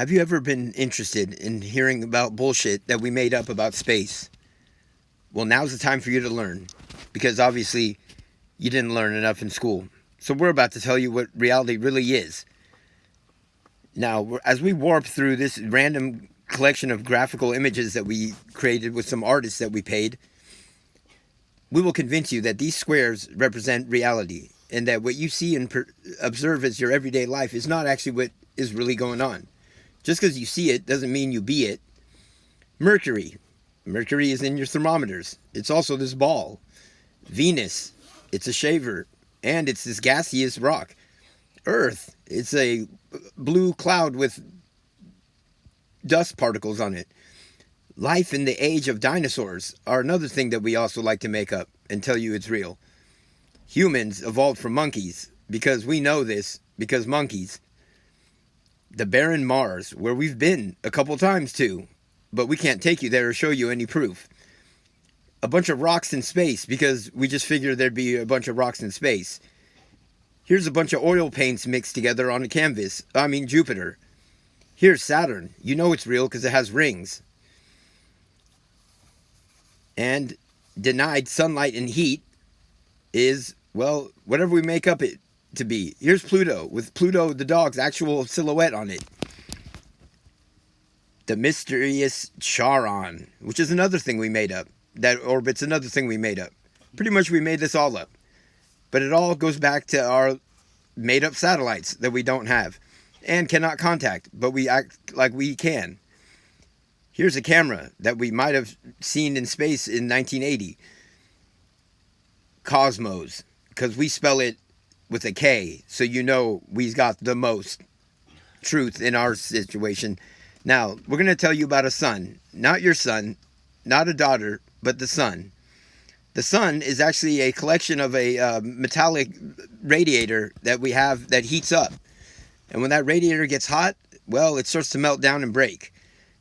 Have you ever been interested in hearing about bullshit that we made up about space? Well, now's the time for you to learn, because obviously you didn't learn enough in school. So we're about to tell you what reality really is. Now, as we warp through this random collection of graphical images that we created with some artists that we paid, we will convince you that these squares represent reality, and that what you see and observe as your everyday life is not actually what is really going on. Just because you see it doesn't mean you be it. Mercury. Mercury is in your thermometers. It's also this ball. Venus. It's a shaver. And it's this gaseous rock. Earth. It's a blue cloud with dust particles on it. Life in the age of dinosaurs are another thing that we also like to make up and tell you it's real. Humans evolved from monkeys because we know this, because monkeys. The barren Mars, where we've been a couple times too, but we can't take you there or show you any proof. A bunch of rocks in space because we just figured there'd be a bunch of rocks in space. Here's a bunch of oil paints mixed together on a canvas. Jupiter. Here's Saturn. You know it's real because it has rings. And denied sunlight and heat is, well, whatever we make up it to be. Here's Pluto, with Pluto the dog's actual silhouette on it. The mysterious Charon, which is another thing we made up. That orbit's another thing we made up. Pretty much we made this all up. But it all goes back to our made up satellites that we don't have and cannot contact, but we act like we can. Here's a camera that we might have seen in space in 1980. Cosmos, because we spell it with a K, so you know we've got the most truth in our situation. Now, we're going to tell you about a sun. Not your son, not a daughter, but the sun. The sun is actually a collection of a metallic radiator that we have that heats up. And when that radiator gets hot, well, it starts to melt down and break.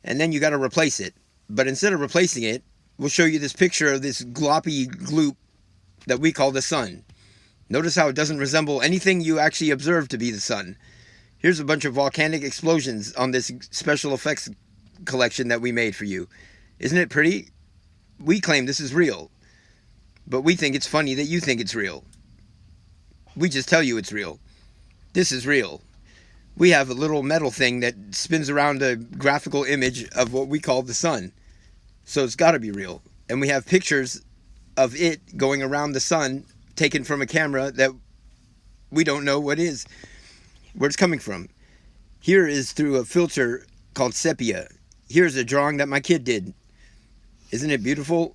And then you got to replace it. But instead of replacing it, we'll show you this picture of this gloppy gloop that we call the sun. Notice how it doesn't resemble anything you actually observe to be the sun. Here's a bunch of volcanic explosions on this special effects collection that we made for you. Isn't it pretty? We claim this is real. But we think it's funny that you think it's real. We just tell you it's real. This is real. We have a little metal thing that spins around a graphical image of what we call the sun. So it's got to be real. And we have pictures of it going around the sun taken from a camera that we don't know where it's coming from. Here is through a filter called sepia. Here's a drawing that my kid did. Isn't it beautiful?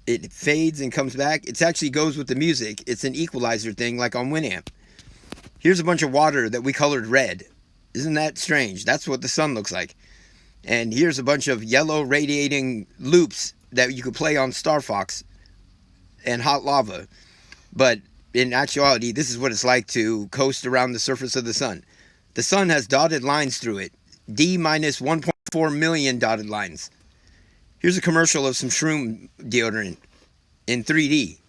It fades and comes back. It actually goes with the music. It's an equalizer thing like on Winamp. Here's a bunch of water that we colored red. Isn't that strange? That's what the sun looks like. And here's a bunch of yellow radiating loops that you could play on Star Fox and hot lava. But in actuality, this is what it's like to coast around the surface of the sun. The sun has dotted lines through it. D minus 1.4 million dotted lines. Here's a commercial of some shroom deodorant in 3D.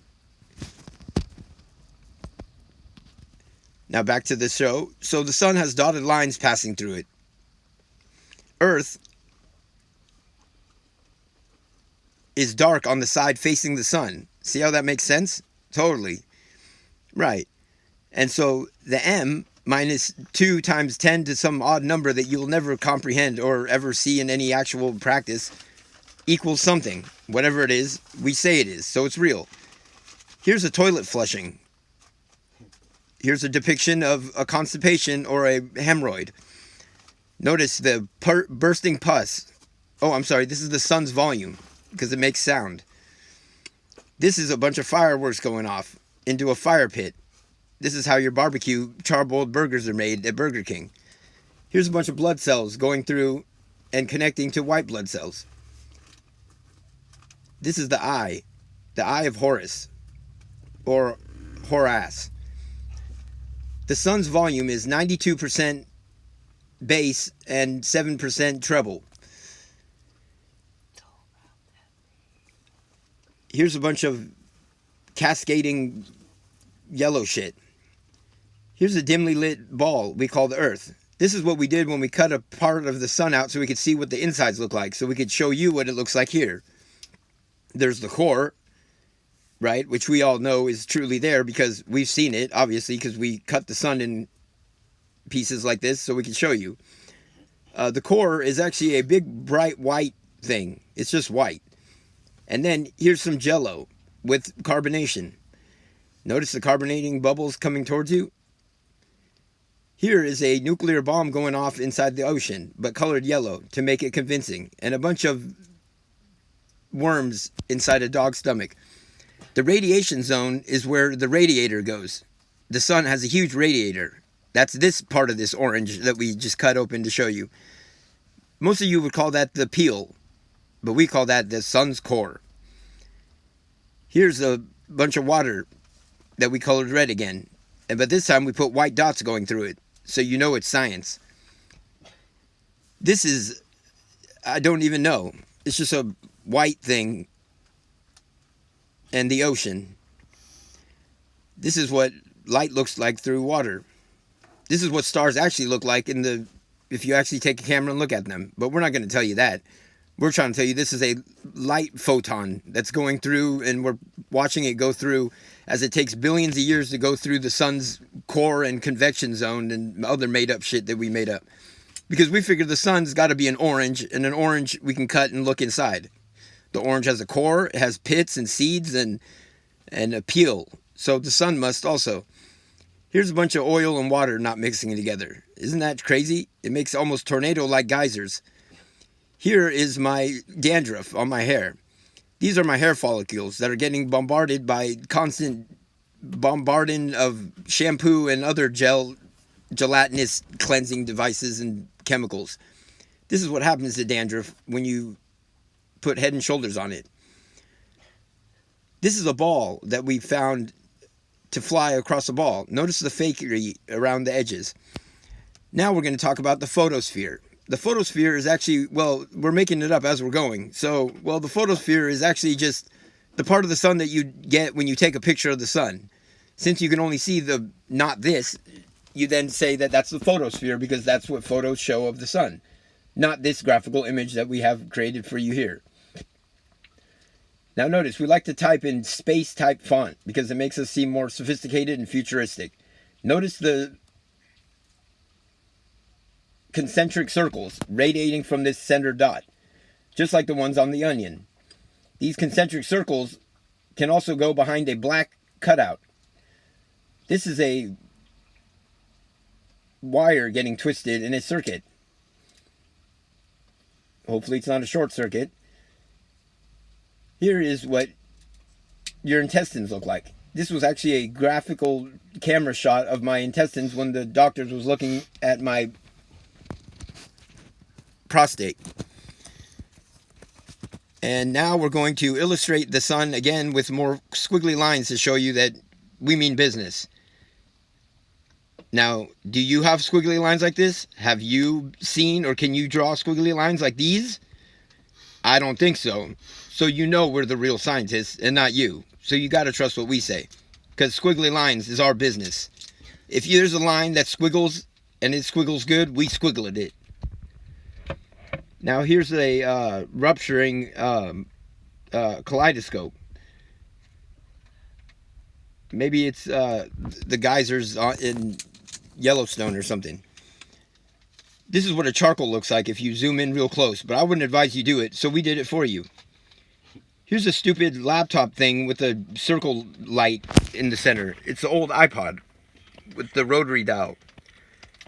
Now back to the show. So the sun has dotted lines passing through it. Earth is dark on the side facing the sun. See how that makes sense? Totally. Right. And so the M minus 2 times 10 to some odd number that you'll never comprehend or ever see in any actual practice equals something. Whatever it is, we say it is. So it's real. Here's a toilet flushing. Here's a depiction of a constipation or a hemorrhoid. Notice the bursting pus. Oh, I'm sorry. This is the sun's volume because it makes sound. This is a bunch of fireworks going off into a fire pit. This is how your barbecue charboiled burgers are made at Burger King. Here's a bunch of blood cells going through and connecting to white blood cells. This is the eye of Horus, or Horace. The sun's volume is 92% bass and 7% treble. Here's a bunch of cascading yellow shit. Here's a dimly lit ball we call the Earth. This is what we did when we cut a part of the sun out so we could see what the insides look like, so we could show you what it looks like here. There's the core, right, which we all know is truly there because we've seen it, obviously, because we cut the sun in pieces like this so we can show you. The core is actually a big, bright white thing. It's just white. And then here's some jello with carbonation. Notice the carbonating bubbles coming towards you? Here is a nuclear bomb going off inside the ocean, but colored yellow to make it convincing, and a bunch of worms inside a dog's stomach. The radiation zone is where the radiator goes. The sun has a huge radiator. That's this part of this orange that we just cut open to show you. Most of you would call that the peel, but we call that the sun's core. Here's a bunch of water that we colored red again, but this time we put white dots going through it, so you know it's science. This is, I don't even know. It's just a white thing and the ocean. This is what light looks like through water. This is what stars actually look like if you actually take a camera and look at them. But we're not going to tell you that. We're trying to tell you this is a light photon that's going through, and we're watching it go through as it takes billions of years to go through the sun's core and convection zone and other made-up shit that we made up. Because we figured the sun's got to be an orange, and an orange we can cut and look inside. The orange has a core, it has pits and seeds and a peel. So the sun must also. Here's a bunch of oil and water not mixing together. Isn't that crazy? It makes almost tornado-like geysers. Here is my dandruff on my hair. These are my hair follicles that are getting bombarded by constant bombarding of shampoo and other gelatinous cleansing devices and chemicals. This is what happens to dandruff when you put Head and Shoulders on it. This is a ball that we found to fly across a ball. Notice the fakery around the edges. Now we're going to talk about the photosphere. The photosphere is actually, well, we're making it up as we're going. So, the photosphere is actually just the part of the sun that you get when you take a picture of the sun. Since you can only see not this, you then say that that's the photosphere because that's what photos show of the sun. Not this graphical image that we have created for you here. Now notice, we like to type in space type font because it makes us seem more sophisticated and futuristic. Notice the concentric circles radiating from this center dot, just like the ones on the onion. These concentric circles can also go behind a black cutout. This is a wire getting twisted in a circuit. Hopefully it's not a short circuit. Here is what your intestines look like. This was actually a graphical camera shot of my intestines when the doctors was looking at my prostate. And now we're going to illustrate the sun again with more squiggly lines to show you that we mean business. Now, do you have squiggly lines like this? Have you seen or can you draw squiggly lines like these? I don't think so. So you know we're the real scientists and not you. So you got to trust what we say. Because squiggly lines is our business. If there's a line that squiggles and it squiggles good, we squiggle at it. Now here's a rupturing kaleidoscope. Maybe it's the geysers in Yellowstone or something. This is what a charcoal looks like if you zoom in real close, but I wouldn't advise you do it, so we did it for you. Here's a stupid laptop thing with a circle light in the center. It's the old iPod with the rotary dial.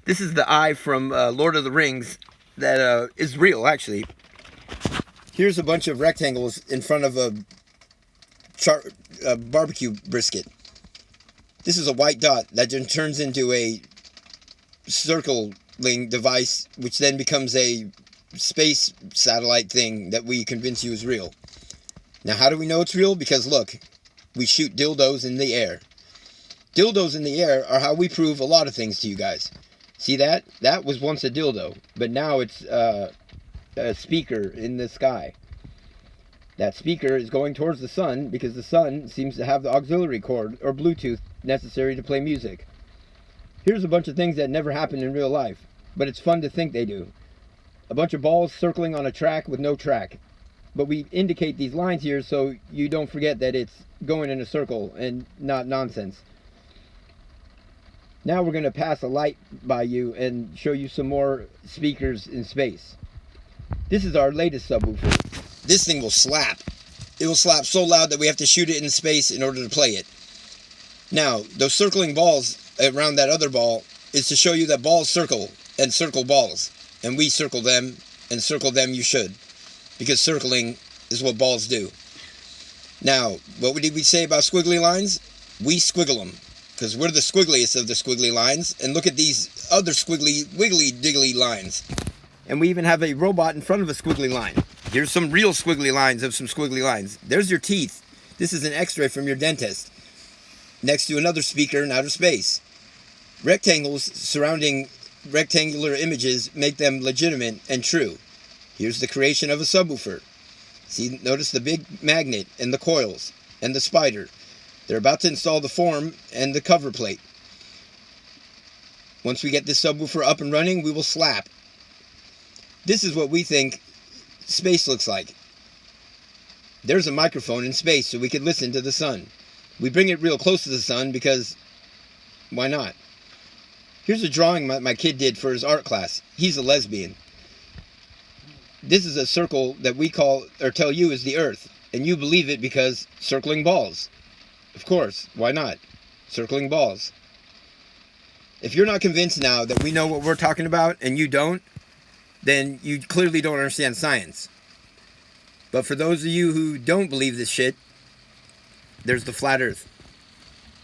This is the eye from Lord of the Rings that is real, actually. Here's a bunch of rectangles in front of a barbecue brisket. This is a white dot that then turns into a circling device, which then becomes a space satellite thing that we convince you is real. Now, how do we know it's real? Because look, we shoot dildos in the air. Dildos in the air are how we prove a lot of things to you guys. See that? That was once a dildo, but now it's a speaker in the sky. That speaker is going towards the sun because the sun seems to have the auxiliary cord or Bluetooth necessary to play music. Here's a bunch of things that never happened in real life. but it's fun to think they do. A bunch of balls circling on a track with no track. But we indicate these lines here so you don't forget that it's going in a circle and not nonsense. Now we're going to pass a light by you and show you some more speakers in space. This is our latest subwoofer. This thing will slap. It will slap so loud that we have to shoot it in space in order to play it. Now, those circling balls around that other ball is to show you that balls circle and circle balls. And we circle them, and circle them you should. Because circling is what balls do. Now, what did we say about squiggly lines? We squiggle them. Because we're the squiggliest of the squiggly lines. And look at these other squiggly, wiggly, diggly lines. And we even have a robot in front of a squiggly line. Here's some real squiggly lines of some squiggly lines. There's your teeth. This is an x-ray from your dentist. Next to another speaker in outer space. Rectangles surrounding rectangular images make them legitimate and true. Here's the creation of a subwoofer. See, notice the big magnet and the coils and the spider. They're about to install the form and the cover plate. Once we get this subwoofer up and running, we will slap. This is what we think space looks like. There's a microphone in space so we could listen to the sun. We bring it real close to the sun because why not? Here's a drawing my kid did for his art class. He's a lesbian. This is a circle that we call or tell you is the Earth. And you believe it because circling balls. Of course, why not? Circling balls. If you're not convinced now that we know what we're talking about and you don't, then you clearly don't understand science. But for those of you who don't believe this shit, there's the flat Earth.